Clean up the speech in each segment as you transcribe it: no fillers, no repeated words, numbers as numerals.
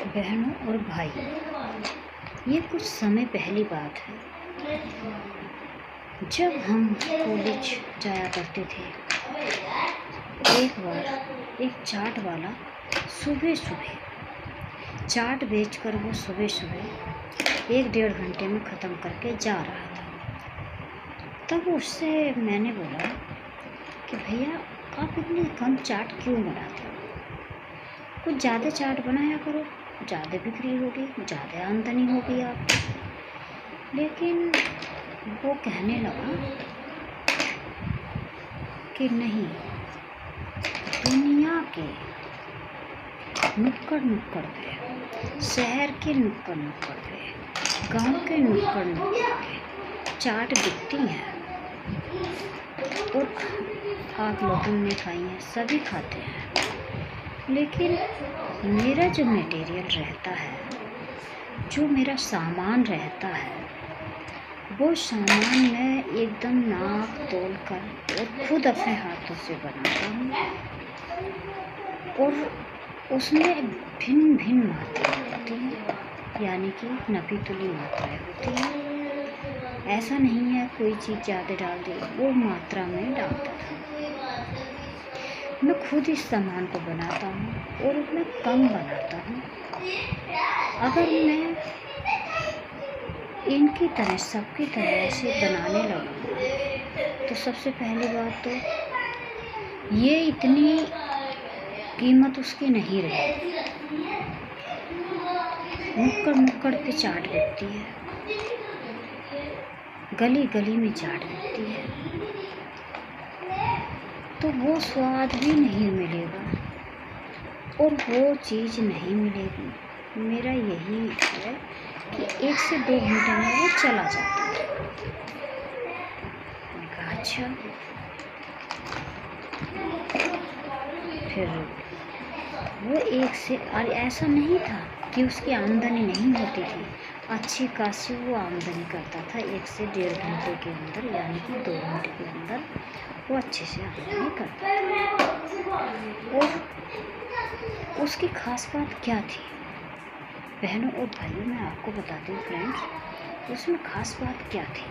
बहनों और भाई, ये कुछ समय पहली बात है जब हम कॉलेज जाया करते थे। एक बार एक चाट वाला सुबह सुबह चाट बेचकर वो सुबह सुबह 1-1.5 घंटे में ख़त्म करके जा रहा था। तब उससे मैंने बोला कि भैया आप इतनी कम चाट क्यों बनाते हो? कुछ ज़्यादा चाट बनाया करो, ज़्यादा बिक्री होगी, ज़्यादा आमदनी होगी आपकी। लेकिन वो कहने लगा कि नहीं, दुनिया के नुक्कड़ नुक्कड़ पे, शहर के नुक्कड़ नुक्कड़ पे, गांव के नुक्कड़ नुक्कड़ पे चाट बिकती है और आप लोगों ने खाई है, सभी खाते हैं। लेकिन मेरा जो मटेरियल रहता है, जो मेरा सामान रहता है, वो सामान मैं एकदम नाप तोल कर और खुद अपने हाथों से बनाता हूँ और उसमें भिन्न भिन्न मात्राएँ होती हैं, यानी कि नपी तुली मात्राएँ होती हैं। ऐसा नहीं है कोई चीज़ ज़्यादा डाल दी, वो मात्रा में डालता था। मैं खुद इस सामान को बनाता हूँ और मैं कम बनाता हूँ। अगर मैं इनकी तरह सबकी तरह ऐसे बनाने लगूँगा तो सबसे पहली बात तो ये इतनी कीमत उसकी नहीं रहेगी। नुक्कड़ नुक्कड़ पे चाट बिकती है, गली गली में चाट बिकती है, तो वो स्वाद भी नहीं मिलेगा और वो चीज़ नहीं मिलेगी। मेरा यही है कि 1 से 2 घंटे में वो चला जाता है। मैंने कहा अच्छा। फिर वो 1 से, और ऐसा नहीं था कि उसकी आमदनी नहीं होती थी, अच्छी खासी वो आमदनी करता था। 1 से 1.5 घंटे के अंदर, यानी कि 2 घंटे के अंदर वो अच्छे से आमदनी करता था। और उसकी ख़ास बात क्या थी बहनों और भाइयों, मैं आपको बताती हूँ फ्रेंड्स, उसमें ख़ास बात क्या थी।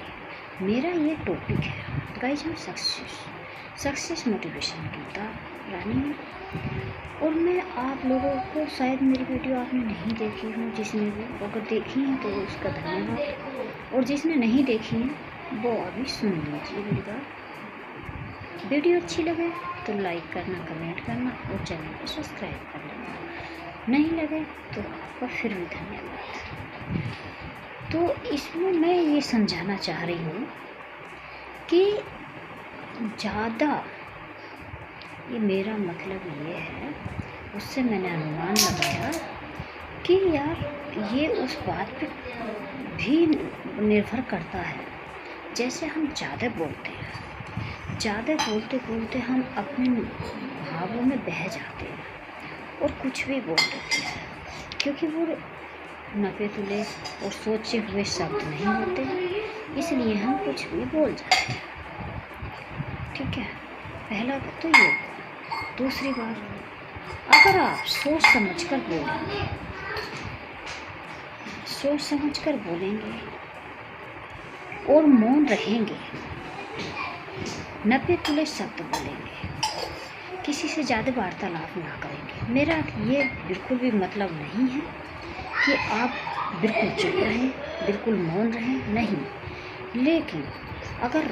मेरा ये टॉपिक है गाइस, हम सक्सेस मोटिवेशन की रानी हूँ और मैं आप लोगों को, शायद मेरी वीडियो आपने नहीं देखी हो, जिसने भी, अगर देखी है तो उसका धन्यवाद, और जिसने नहीं देखी है वो अभी सुन लीजिए मेरी बात। वीडियो अच्छी लगे तो लाइक करना, कमेंट करना और चैनल को सब्सक्राइब कर लेना। नहीं लगे तो आपका फिर भी धन्यवाद। तो इसमें मैं ये समझाना चाह रही हूँ कि ज़्यादा, ये मेरा मतलब ये है, उससे मैंने अनुमान लगाया कि यार ये उस बात पे भी निर्भर करता है। जैसे हम ज़्यादा बोलते हैं, ज़्यादा बोलते बोलते हम अपने भावों में बह जाते हैं और कुछ भी बोल देते हैं, क्योंकि वो नपे तुले और सोचे हुए शब्द नहीं होते, इसलिए हम कुछ भी बोल जाते हैं। ठीक है, पहला तो ये। दूसरी बात, अगर आप सोच समझ कर बोलेंगे और मौन रहेंगे, नपे तुले शब्द बोलेंगे, किसी से ज़्यादा वार्तालाप ना करेंगे। मेरा ये बिल्कुल भी मतलब नहीं है कि आप बिल्कुल चुप रहें, बिल्कुल मौन रहें, नहीं। लेकिन अगर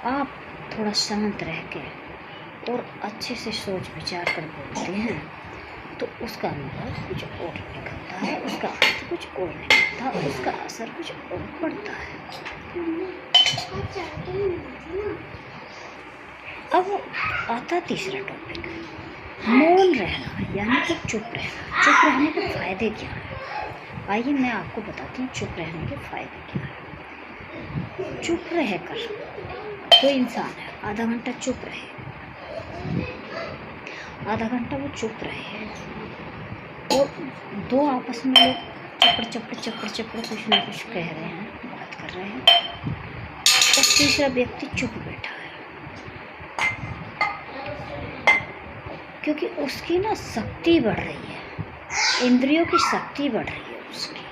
आप थोड़ा शांत रह के और अच्छे से सोच विचार कर बोलते हैं तो उसका अनुभव कुछ और निकलता है, उसका अर्थ कुछ और निकलता है, उसका असर कुछ और पड़ता है। अब आता तीसरा टॉपिक, मौन रहना, यानी कि चुप रहना। चुप रहने के फ़ायदे क्या हैं? आइए मैं आपको बताती हूँ चुप रहने के फ़ायदे क्या हैं। चुप रहकर कोई इंसान है, आधा घंटा चुप रहे, आधा घंटा वो चुप रहे और दो आपस में लोग चपड़ कुछ ना कुछ कह रहे हैं, बात कर रहे हैं, और तीसरा व्यक्ति चुप बैठा है, क्योंकि उसकी ना शक्ति बढ़ रही है, इंद्रियों की शक्ति बढ़ रही है उसकी।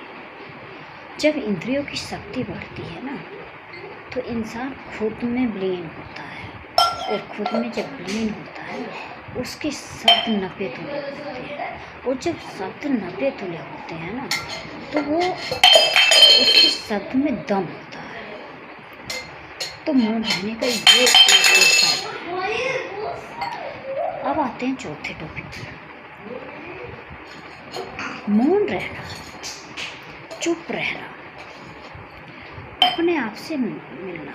जब इंद्रियों की शक्ति बढ़ती है ना, तो इंसान खुद में विलीन होता है, और खुद में जब विलीन होता है ना, उसके शब्द नब्बे तुल्य होते हैं, और जब शब्द नब्बे तुल्य होते हैं ना, तो वो उसके शब्द में दम होता है। तो मौन रहने का ये एक फायदा है। अब आते हैं चौथे टॉपिक पर। मौन रहना, चुप रहना, अपने आप से मिलना।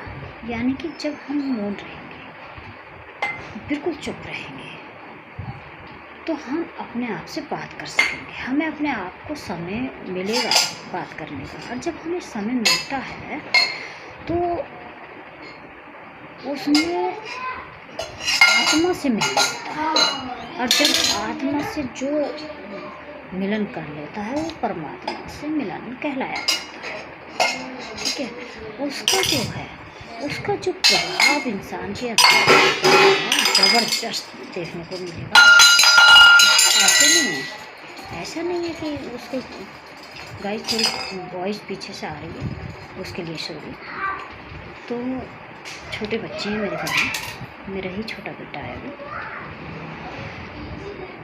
यानी कि जब हम मौन रहेंगे, बिल्कुल चुप रहेंगे, तो हम अपने आप से बात कर सकेंगे। हमें अपने आप को समय मिलेगा बात करने का, और जब हमें समय मिलता है तो उसमें आत्मा से मिलन होता है, और जब आत्मा से जो मिलन कर लेता है वो परमात्मा से मिलन कहलाया जाता है। ठीक है, उसका जो प्रभाव इंसान के अंदर ज़बरदस्त देखने को मिलेगा। ऐसा नहीं है कि उसको गाइस थोड़ी वॉइस पीछे से आ रही है, उसके लिए सॉरी। तो छोटे बच्चे हैं मेरे घर में, मेरा ही छोटा बेटा है वो,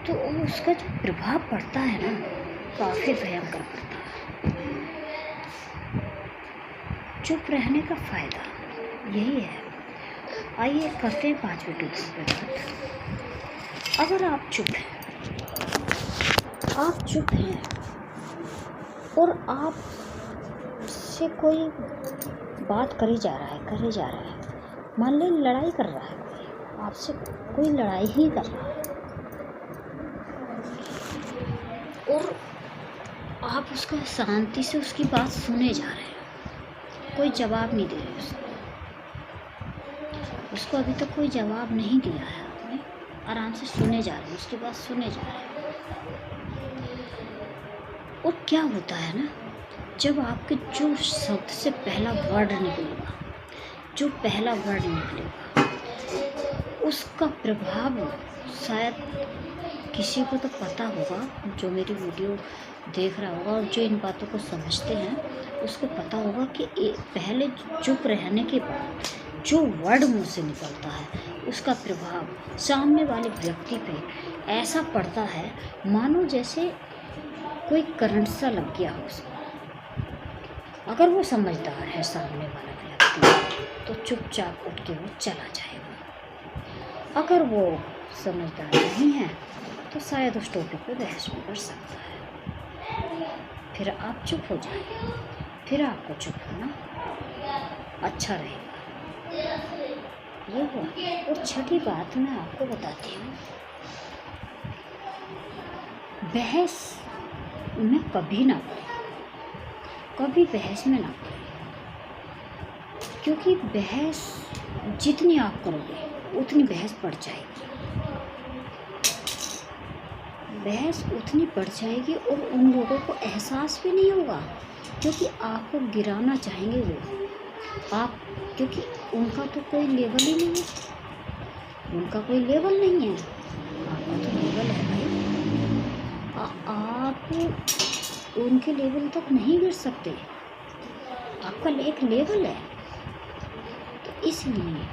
तो उसका जो प्रभाव पड़ता है ना, काफ़ी भयंकर पड़ता है। चुप रहने का फ़ायदा यही है। आइए करते हैं 5वें टॉपिक पे बात। अगर आप चुप हैं और आप से कोई बात करे जा रहा है, मान लें लड़ाई कर रहा है कोई, आपसे कोई लड़ाई ही कर रहा है, और आप उसका शांति से उसकी बात सुने जा रहे हैं, कोई जवाब नहीं दे रहे उसको अभी तक कोई जवाब नहीं दिया है आपने, आराम से सुने जा रहे हैं, उसकी बात सुने जा रहे हैं। और क्या होता है ना, जब आपके जो शब्द से पहला वर्ड निकलेगा, उसका प्रभाव शायद किसी को तो पता होगा, जो मेरी वीडियो देख रहा होगा और जो इन बातों को समझते हैं, उसको पता होगा कि पहले चुप रहने के बाद जो वर्ड मुँह से निकलता है, उसका प्रभाव सामने वाले व्यक्ति पे ऐसा पड़ता है मानो जैसे कोई करंट सा लग गया हो उसको। अगर वो समझदार है सामने वाला व्यक्ति, तो चुपचाप उठ के वो चला जाएगा। अगर वो समझदार नहीं है तो शायद उस टॉपिक पे बहस भी कर सकता है। फिर आप चुप हो जाइए, फिर आपको चुप होना अच्छा रहेगा। ये हुआ। और छठी बात मैं आपको बताती हूँ, बहस में कभी ना पड़े, कभी बहस में ना पड़े, क्योंकि बहस जितनी आप करोगे उतनी बहस बढ़ जाएगी, बहस उतनी बढ़ जाएगी, और उन लोगों को एहसास भी नहीं होगा, क्योंकि आपको गिराना चाहेंगे वो आप, क्योंकि उनका तो कोई लेवल ही नहीं है, उनका कोई लेवल नहीं है, आपका तो लेवल है भाई। आप उनके लेवल तक नहीं गिर सकते, आपका एक लेवल है। तो इसलिए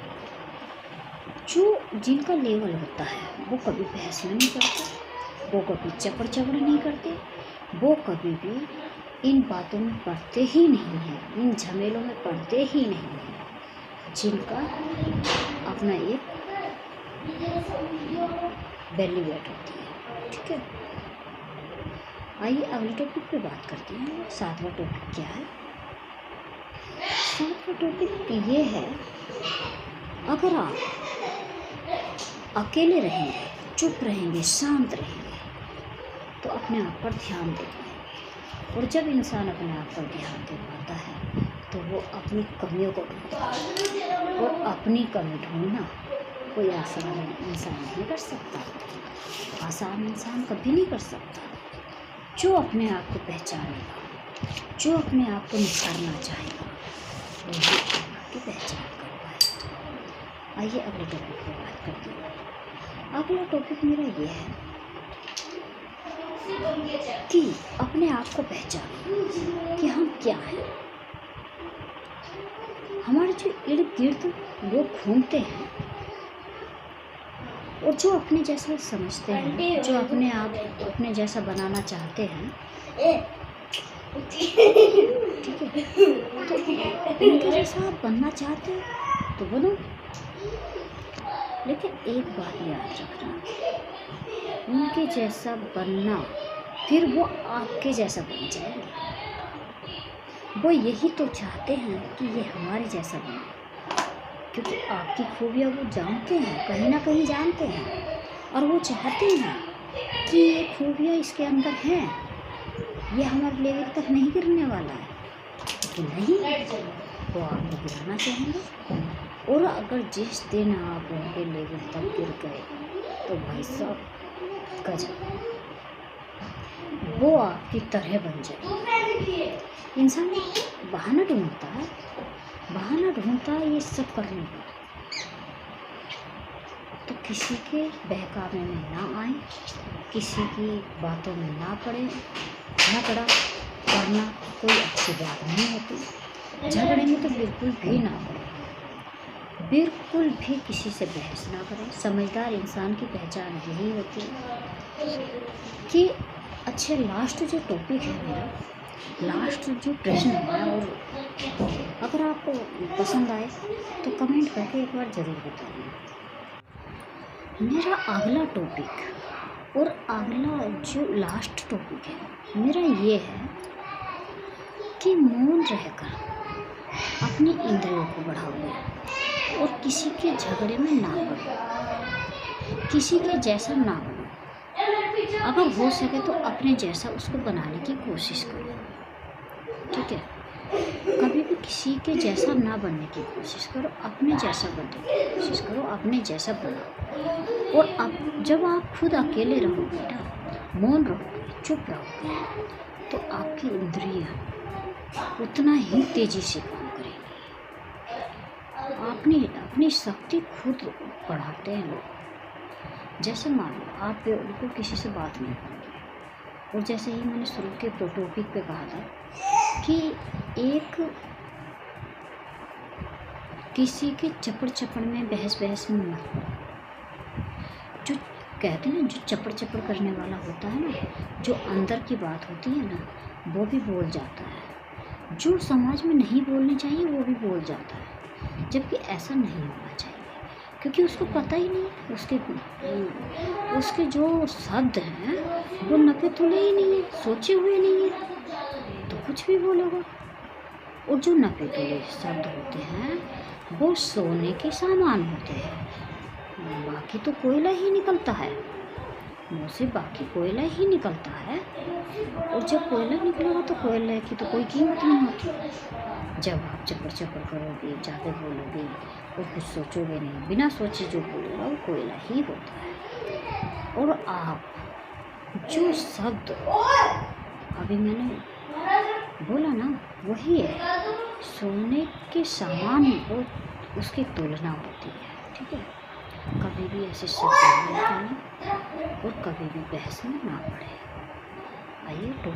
जो जिनका लेवल होता है वो कभी बहस में नहीं करते, वो कभी चपड़ नहीं करते, वो कभी भी इन बातों में पड़ते ही नहीं हैं, इन झमेलों में पड़ते ही नहीं हैं, जिनका अपना एक वैल्यू एड होती है। ठीक है, आइए अगले टॉपिक पे बात करते हैं। 7वां टॉपिक क्या है? 7वां टॉपिक ये है, अगर आप अकेले रहेंगे, चुप रहेंगे, शांत रहेंगे, तो अपने आप पर ध्यान देंगे। और जब इंसान अपने आप पर ध्यान दे पाता है तो वो अपनी कमियों को ढूंढता है, और अपनी कमी ढूंढना कोई आसान इंसान नहीं कर सकता, आसान इंसान कभी नहीं कर सकता। जो अपने आप को पहचानेगा, जो अपने आप को निखारना चाहेगा, वही आपकी पहचान कर पाएगा। आइए अगले टॉपिक पर बात करते हैं। अगला टॉपिक मेरा ये है, कि अपने आप को पहचानें कि हम क्या हैं। हमारे जो इर्द गिर्द लोग घूमते हैं और जो अपने जैसा समझते हैं, जो अपने आप अपने जैसा बनाना चाहते हैं, ठीक है, तो उनके जैसा आप बनना चाहते हो तो बनो। लेकिन एक बात याद रखना, उनके जैसा बनना फिर वो आपके जैसा बन जाएंगे। वो यही तो चाहते हैं कि ये हमारे जैसा बने, क्योंकि आपकी खूबियाँ वो जानते हैं, कहीं ना कहीं जानते हैं, और वो चाहते हैं कि ये खूबियाँ इसके अंदर हैं, ये हमारे लेवल तक नहीं गिरने वाला है। लेकिन नहीं, वो आपको गिराना चाहेंगे। और अगर जिस दिन आप उनके लेवल तक गिर गए तो भाई साहब गजब, वो आपकी तरह बन जाए। इंसान बहाना ढूंढता है, ये सब करने का, तो किसी के बहकावे में ना आए, किसी की बातों में ना पड़े। झगड़ा करना कोई अच्छी बात नहीं होती, झगड़े में तो बिल्कुल भी ना पड़े, बिल्कुल भी किसी से बहस ना करें। समझदार इंसान की पहचान यही होती है कि अच्छे लास्ट जो टॉपिक है मेरा, लास्ट जो प्रश्न है, और अगर आपको पसंद आए तो कमेंट करके एक बार ज़रूर बताइए। मेरा अगला टॉपिक और अगला जो लास्ट टॉपिक है मेरा ये है कि मौन रहकर अपनी इंद्रियों को बढ़ाओ और किसी के झगड़े में ना पड़ो, किसी के जैसा ना बनो। अगर हो सके तो अपने जैसा उसको बनाने की कोशिश करो, ठीक है। कभी भी किसी के जैसा ना बनने की कोशिश करो, अपने जैसा बनने की कोशिश करो, अपने जैसा बनाओ। और अब जब आप खुद अकेले रहोगे ना, मौन रहोगे, चुप रहोगे, तो आपकी इंद्रियां उतना ही तेजी से काम करेंगी। अपनी शक्ति खुद बढ़ाते हैं लोग। जैसे मान लो आप बिल्कुल किसी से बात नहीं करोगे, और जैसे ही मैंने शुरू के टॉपिक पे कहा था कि एक किसी के चपड़ में बहस में मत पड़ो। जो कहते हैं ना, जो चपड़ करने वाला होता है ना, जो अंदर की बात होती है ना, वो भी बोल जाता है। जो समाज में नहीं बोलनी चाहिए वो भी बोल जाता है, जबकि ऐसा नहीं होना चाहिए, क्योंकि उसको पता ही नहीं, उसके जो शब्द हैं वो नपे तुले ही नहीं है, सोचे हुए नहीं है, तो कुछ भी बोलेगा। और जो नपे तुले शब्द होते हैं वो सोने के सामान होते हैं, बाकी तो कोयला ही निकलता है, मुँह से बाकी कोयला ही निकलता है। और जब कोयला निकलेगा तो कोयले की तो कोई कीमत नहीं होती। जब आप चपड़ करोगे, ज़्यादा बोलोगे और कुछ सोचोगे नहीं, बिना सोचे जो बोलेगा वो कोयला ही होता है। और आप जो शब्द अभी मैंने बोला ना, वही है सोने के सामान, और उसकी तुलना होती है, ठीक है। कभी भी ऐसे शब्द नहीं निकालें और कभी भी बहस में ना पड़े। आइए तो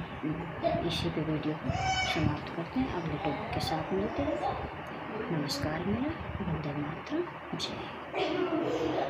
इसी पे वीडियो को समाप्त करते हैं, अगले टॉपिक के साथ मिलते हैं। नमस्कार मेरा, वंदे मातरम, जय।